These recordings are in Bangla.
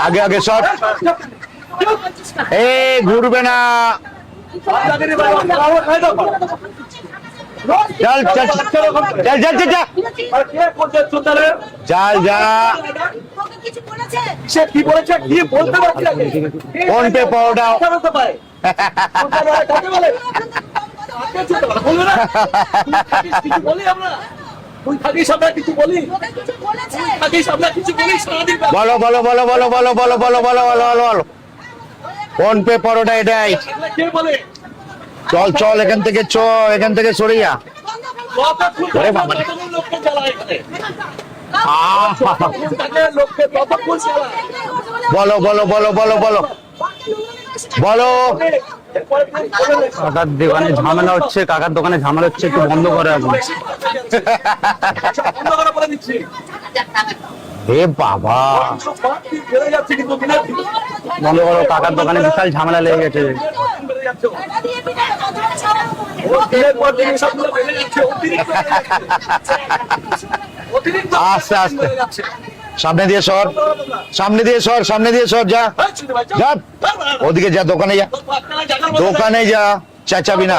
আগে আগে সব ঘুরবে না। চল চল চল চল চল চল যা। সে কি বলেছে কি বলতে পারছি না। ফোন পে পাওয়া বলো বলো বলো বলো বলো বলো বলো বলো বলো বলো বলো ফোন পে পরোটা এটাই। চল চল এখান থেকে এখান থেকে সরে যা। বলো বলো বলো বলো বলো বলো। কাকার দোকানে ঝামেলা হচ্ছে, কাকার দোকানে ঝামেলা হচ্ছে, একটু বন্ধ করে এখন। হে বাবা বন্ধ করো, কাকার দোকানে বিশাল ঝামেলা লেগে গেছে। আস্তে আস্তে সামনে দিয়ে সর, সামনে দিয়ে সর, সামনে দিয়ে সর। যা যা ওদিকে যা, দোকানে যা, দোকানে যা, চেঁচাবি না।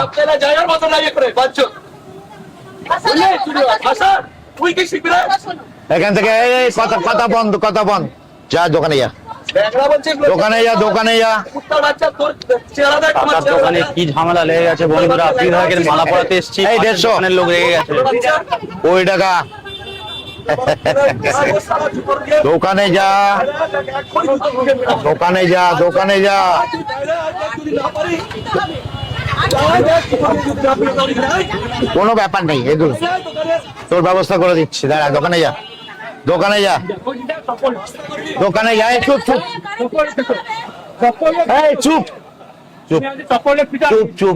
এখান থেকে কথা কথা বন্ধ, কথা বন্ধ। যা দোকানে যা, দোকানে যা, দোকানে যা। কাকার দোকানে কি ঝামেলা লেগে গেছে বন্ধুরা। বিভাগের মালা পড়াতে এসেছি, 150 লোক লেগে গেছে। ওই টাকা দোকানে যা, দোকানে যা, দোকানে যা। কোনো ব্যাপার নেই, এগুলো তোর ব্যবস্থা করে দিচ্ছি। দাঁড়া, দোকানে যা, দোকানে যা, দোকানে যা। চুপ চুপ চুপ চুপ চুপ চুপ চুপ।